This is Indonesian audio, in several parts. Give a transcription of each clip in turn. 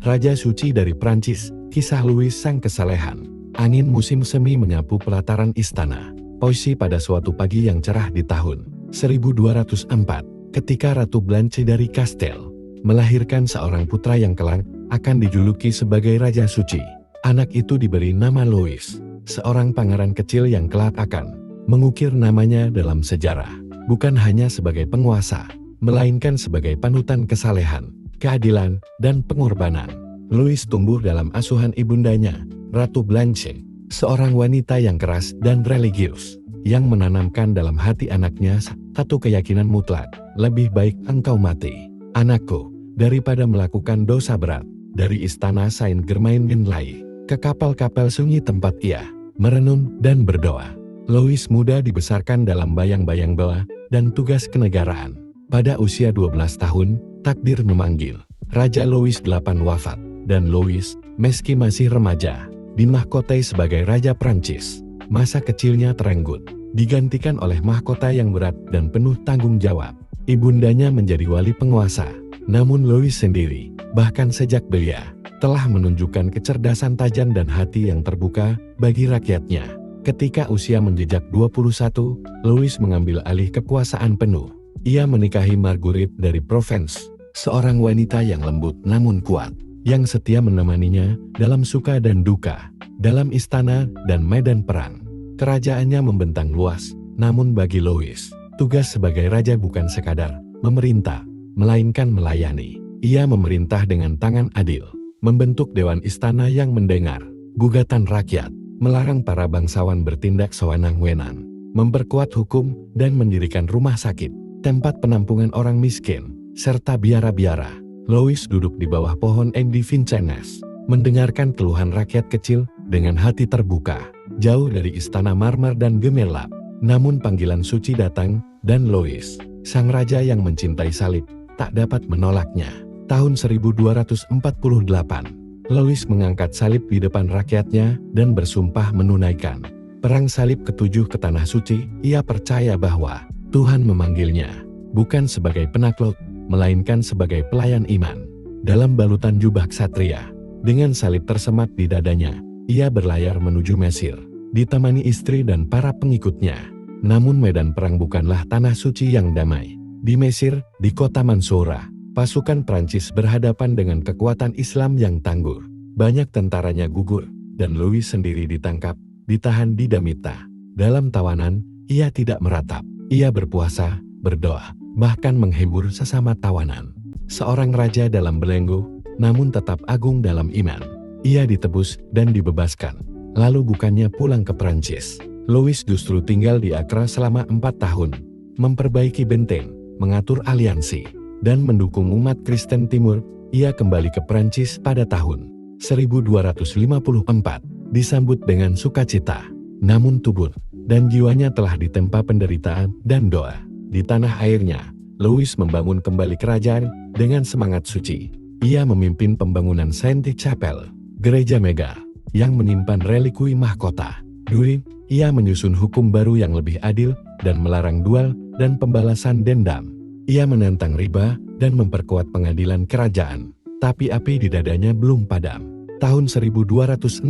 Raja Suci dari Prancis, kisah Louis sang kesalehan. Angin musim semi menyapu pelataran istana. Puisi pada suatu pagi yang cerah di tahun 1204, ketika Ratu Blanche dari Kastel melahirkan seorang putra yang kelak akan dijuluki sebagai Raja Suci. Anak itu diberi nama Louis, seorang pangeran kecil yang kelak akan mengukir namanya dalam sejarah, bukan hanya sebagai penguasa, melainkan sebagai panutan kesalehan, keadilan, dan pengorbanan. Louis tumbuh dalam asuhan ibundanya, Ratu Blanche, seorang wanita yang keras dan religius, yang menanamkan dalam hati anaknya satu keyakinan mutlak, lebih baik engkau mati, anakku, daripada melakukan dosa berat. Dari istana Saint-Germain-en-Laye ke kapal-kapal sunyi tempat ia merenung dan berdoa, Louis muda dibesarkan dalam bayang-bayang bela dan tugas kenegaraan. Pada usia 12 tahun, takdir memanggil. Raja Louis VIII wafat, dan Louis, meski masih remaja, dimahkotai sebagai Raja Prancis. Masa kecilnya terenggut, digantikan oleh mahkota yang berat dan penuh tanggung jawab. Ibundanya menjadi wali penguasa, namun Louis sendiri, bahkan sejak belia, telah menunjukkan kecerdasan tajam dan hati yang terbuka bagi rakyatnya. Ketika usia menjejak 21, Louis mengambil alih kekuasaan penuh. Ia menikahi Marguerite dari Provence, seorang wanita yang lembut namun kuat, yang setia menemaninya dalam suka dan duka, dalam istana dan medan perang. Kerajaannya membentang luas, namun bagi Louis, tugas sebagai raja bukan sekadar memerintah, melainkan melayani. Ia memerintah dengan tangan adil, membentuk dewan istana yang mendengar gugatan rakyat, melarang para bangsawan bertindak sewenang-wenang, memperkuat hukum dan mendirikan rumah sakit, tempat penampungan orang miskin, serta biara-biara. Louis duduk di bawah pohon di Vincennes, mendengarkan keluhan rakyat kecil dengan hati terbuka, jauh dari istana marmer dan gemerlap. Namun panggilan suci datang, dan Louis, sang raja yang mencintai salib, tak dapat menolaknya. Tahun 1248, Louis mengangkat salib di depan rakyatnya dan bersumpah menunaikan perang salib ke-7 ke Tanah Suci. Ia percaya bahwa Tuhan memanggilnya, bukan sebagai penakluk, melainkan sebagai pelayan iman. Dalam balutan jubah ksatria, dengan salib tersemat di dadanya, ia berlayar menuju Mesir, ditemani istri dan para pengikutnya. Namun medan perang bukanlah Tanah Suci yang damai. Di Mesir, di kota Mansoura, pasukan Prancis berhadapan dengan kekuatan Islam yang tangguh. Banyak tentaranya gugur, dan Louis sendiri ditangkap, ditahan di Damita. Dalam tawanan, ia tidak meratap. Ia berpuasa, berdoa, bahkan menghibur sesama tawanan. Seorang raja dalam belenggu, namun tetap agung dalam iman. Ia ditebus dan dibebaskan. Lalu bukannya pulang ke Prancis, Louis justru tinggal di Accra selama 4 tahun, memperbaiki benteng, mengatur aliansi, dan mendukung umat Kristen Timur. Ia kembali ke Prancis pada tahun 1254, disambut dengan sukacita. Namun tubuh dan jiwanya telah ditempa penderitaan dan doa. Di tanah airnya, Louis membangun kembali kerajaan dengan semangat suci. Ia memimpin pembangunan Sainte-Chapelle, gereja megah, yang menyimpan relikui mahkota. Duri, ia menyusun hukum baru yang lebih adil dan melarang duel dan pembalasan dendam. Ia menentang riba dan memperkuat pengadilan kerajaan, tapi api di dadanya belum padam. Tahun 1268,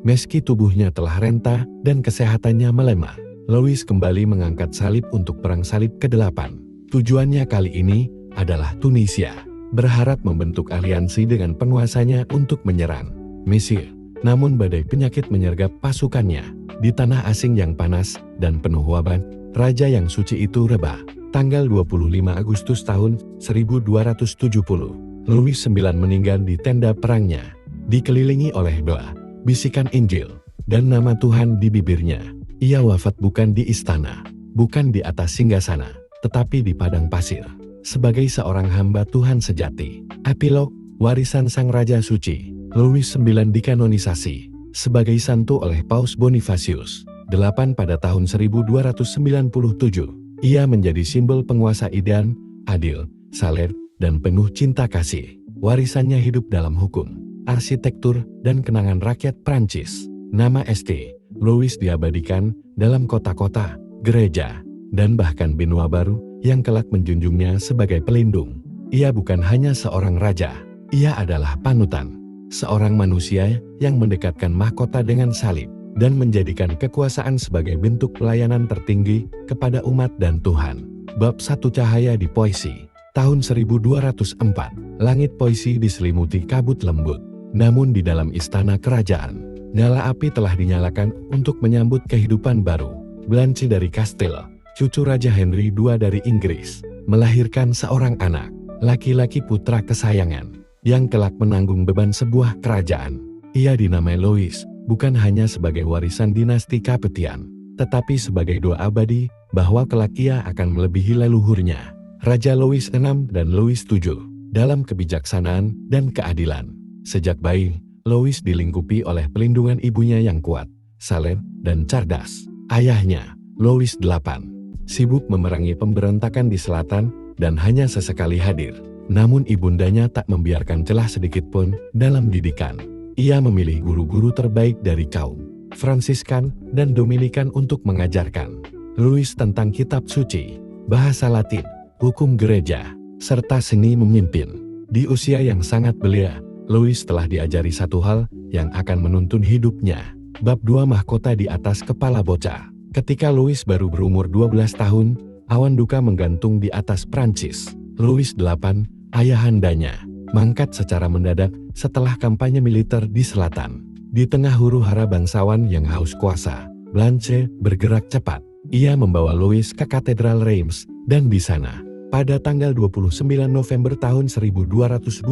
meski tubuhnya telah renta dan kesehatannya melemah, Louis kembali mengangkat salib untuk perang salib ke-8. Tujuannya kali ini adalah Tunisia, berharap membentuk aliansi dengan penguasanya untuk menyerang Mesir. Namun badai penyakit menyergap pasukannya. Di tanah asing yang panas dan penuh wabah, raja yang suci itu rebah. Tanggal 25 Agustus tahun 1270, Louis IX meninggal di tenda perangnya, dikelilingi oleh doa, bisikan Injil, dan nama Tuhan di bibirnya. Ia wafat bukan di istana, bukan di atas singgasana, tetapi di padang pasir, sebagai seorang hamba Tuhan sejati. Epilog, warisan Sang Raja Suci. Louis IX dikanonisasi sebagai santo oleh Paus Bonifacius VIII pada tahun 1297. Ia menjadi simbol penguasa ideal, adil, saleh, dan penuh cinta kasih. Warisannya hidup dalam hukum, arsitektur, dan kenangan rakyat Prancis. Nama St. Louis diabadikan dalam kota-kota, gereja, dan bahkan benua baru yang kelak menjunjungnya sebagai pelindung. Ia bukan hanya seorang raja, Ia adalah panutan, seorang manusia yang mendekatkan mahkota dengan salib dan menjadikan kekuasaan sebagai bentuk pelayanan tertinggi kepada umat dan Tuhan. Bab 1 Cahaya di Poissy. Tahun 1204, langit Poissy diselimuti kabut lembut. Namun di dalam istana kerajaan, nyala api telah dinyalakan untuk menyambut kehidupan baru. Blanche dari Kastil, cucu Raja Henry II dari Inggris, melahirkan seorang anak, laki-laki putra kesayangan, yang kelak menanggung beban sebuah kerajaan. Ia dinamai Louis, bukan hanya sebagai warisan dinasti Capetian, tetapi sebagai doa abadi bahwa kelak ia akan melebihi leluhurnya, Raja Louis VI dan Louis VII, dalam kebijaksanaan dan keadilan. Sejak bayi, Louis dilingkupi oleh pelindungan ibunya yang kuat, saleh, dan cerdas. Ayahnya, Louis VIII, sibuk memerangi pemberontakan di selatan dan hanya sesekali hadir. Namun ibundanya tak membiarkan celah sedikit pun dalam didikan. Ia memilih guru-guru terbaik dari kaum Fransiskan dan Dominikan untuk mengajarkan Louis tentang kitab suci, bahasa Latin, hukum gereja, serta seni memimpin. Di usia yang sangat belia, Louis telah diajari satu hal yang akan menuntun hidupnya. Bab 2 Mahkota di atas kepala bocah. Ketika Louis baru berumur 12 tahun, awan duka menggantung di atas Prancis. Louis VIII, ayahandanya, mangkat secara mendadak setelah kampanye militer di selatan. Di tengah huru-hara bangsawan yang haus kuasa, Blanche bergerak cepat. Ia membawa Louis ke Katedral Reims, dan di sana, pada tanggal 29 November tahun 1226,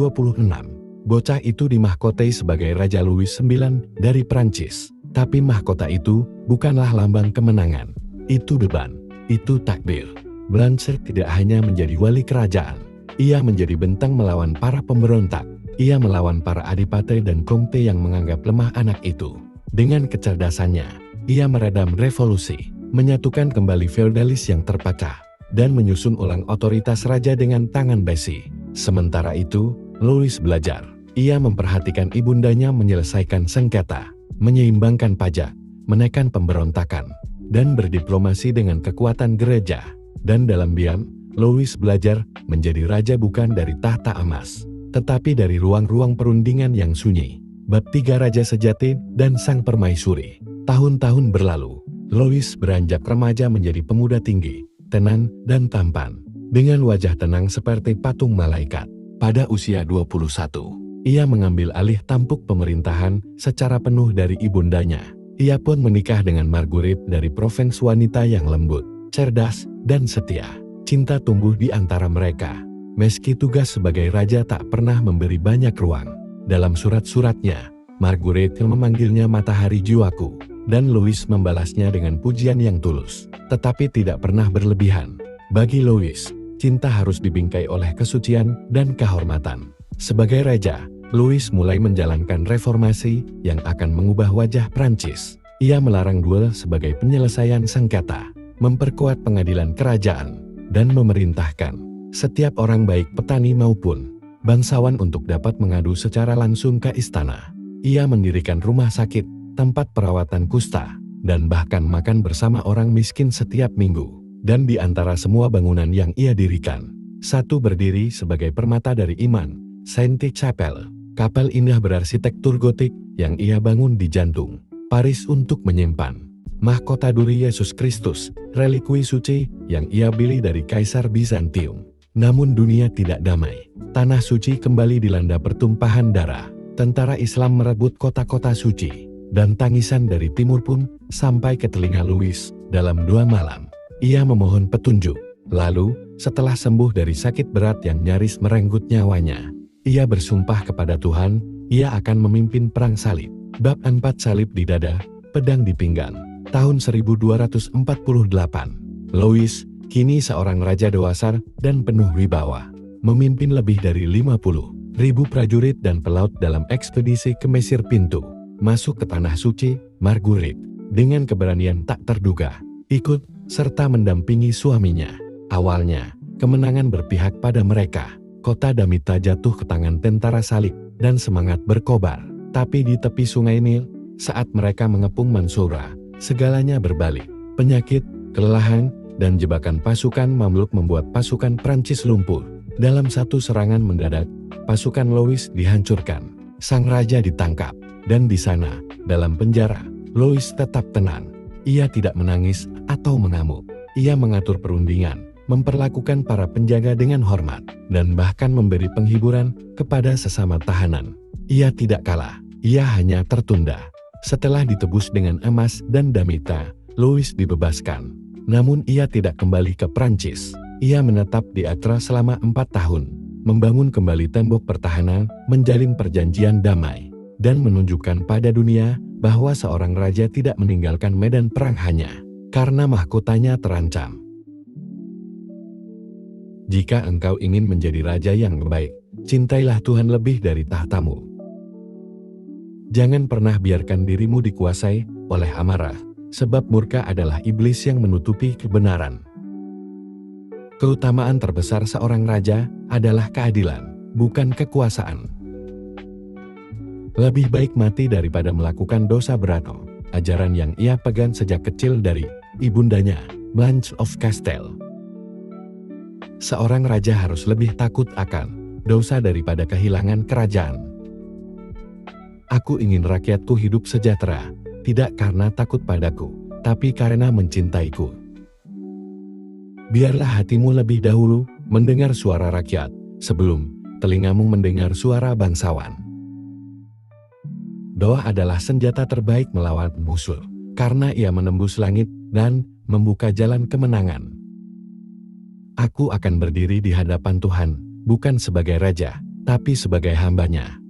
bocah itu dimahkotai sebagai Raja Louis IX dari Prancis. Tapi mahkota itu bukanlah lambang kemenangan. Itu beban, itu takdir. Blanche tidak hanya menjadi wali kerajaan. Ia menjadi benteng melawan para pemberontak. Ia melawan para adipate dan komte yang menganggap lemah anak itu. Dengan kecerdasannya, ia meredam revolusi, menyatukan kembali feodalis yang terpecah, dan menyusun ulang otoritas raja dengan tangan besi. Sementara itu, Louis belajar. Ia memperhatikan ibundanya menyelesaikan sengketa, menyeimbangkan pajak, menekan pemberontakan, dan berdiplomasi dengan kekuatan gereja. Dan dalam diam, Louis belajar menjadi raja bukan dari tahta emas, tetapi dari ruang-ruang perundingan yang sunyi. Bab 3 Raja Sejati dan Sang Permaisuri. Tahun-tahun berlalu, Louis beranjak remaja menjadi pemuda tinggi, tenan, dan tampan, dengan wajah tenang seperti patung malaikat. Pada usia 21, ia mengambil alih tampuk pemerintahan secara penuh dari ibundanya. Ia pun menikah dengan Marguerite dari Provence, wanita yang lembut, cerdas, dan setia. Cinta tumbuh di antara mereka. Meski tugas sebagai raja tak pernah memberi banyak ruang. Dalam surat-suratnya, Marguerite memanggilnya matahari jiwaku, dan Louis membalasnya dengan pujian yang tulus, tetapi tidak pernah berlebihan. Bagi Louis, cinta harus dibingkai oleh kesucian dan kehormatan. Sebagai raja, Louis mulai menjalankan reformasi yang akan mengubah wajah Prancis. Ia melarang duel sebagai penyelesaian sengketa, memperkuat pengadilan kerajaan, dan memerintahkan setiap orang baik petani maupun bangsawan untuk dapat mengadu secara langsung ke istana. Ia mendirikan rumah sakit, tempat perawatan kusta, dan bahkan makan bersama orang miskin setiap minggu. Dan di antara semua bangunan yang ia dirikan, satu berdiri sebagai permata dari iman, Sainte-Chapelle, kapel indah berarsitektur gotik yang ia bangun di jantung Paris untuk menyimpan mahkota duri Yesus Kristus, relikui suci yang ia beli dari Kaisar Bizantium. Namun dunia tidak damai. Tanah suci kembali dilanda pertumpahan darah. Tentara Islam merebut kota-kota suci. Dan tangisan dari timur pun sampai ke telinga Louis dalam 2 malam. Ia memohon petunjuk. Lalu, setelah sembuh dari sakit berat yang nyaris merenggut nyawanya, ia bersumpah kepada Tuhan, ia akan memimpin perang salib. Bab 4 Salib di dada, pedang di pinggang. Tahun 1248, Louis, kini seorang raja dewasa dan penuh wibawa, memimpin lebih dari 50.000 prajurit dan pelaut dalam ekspedisi ke Mesir Pintu, masuk ke Tanah Suci. Marguerite, dengan keberanian tak terduga, ikut serta mendampingi suaminya. Awalnya, kemenangan berpihak pada mereka. Kota Damietta jatuh ke tangan tentara salib, dan semangat berkobar. Tapi di tepi sungai Nil, saat mereka mengepung Mansoura, segalanya berbalik. Penyakit, kelelahan, dan jebakan pasukan Mamluk membuat pasukan Prancis lumpuh. Dalam satu serangan mendadak, pasukan Louis dihancurkan. Sang raja ditangkap, dan di sana, dalam penjara, Louis tetap tenang. Ia tidak menangis atau mengamuk. Ia mengatur perundingan, memperlakukan para penjaga dengan hormat, dan bahkan memberi penghiburan kepada sesama tahanan. Ia tidak kalah, ia hanya tertunda. Setelah ditebus dengan emas dan damita, Louis dibebaskan. Namun ia tidak kembali ke Prancis. Ia menetap di Acre selama 4 tahun, membangun kembali tembok pertahanan, menjalin perjanjian damai, dan menunjukkan pada dunia bahwa seorang raja tidak meninggalkan medan perang hanya karena mahkotanya terancam. Jika engkau ingin menjadi raja yang baik, cintailah Tuhan lebih dari tahtamu. Jangan pernah biarkan dirimu dikuasai oleh amarah, sebab murka adalah iblis yang menutupi kebenaran. Keutamaan terbesar seorang raja adalah keadilan, bukan kekuasaan. Lebih baik mati daripada melakukan dosa berat. Ajaran yang ia pegang sejak kecil dari ibundanya, Blanche of Castile. Seorang raja harus lebih takut akan dosa daripada kehilangan kerajaan. Aku ingin rakyatku hidup sejahtera, tidak karena takut padaku, tapi karena mencintaiku. Biarlah hatimu lebih dahulu mendengar suara rakyat, sebelum telingamu mendengar suara bangsawan. Doa adalah senjata terbaik melawan musuh, karena ia menembus langit dan membuka jalan kemenangan. Aku akan berdiri di hadapan Tuhan, bukan sebagai raja, tapi sebagai hambanya.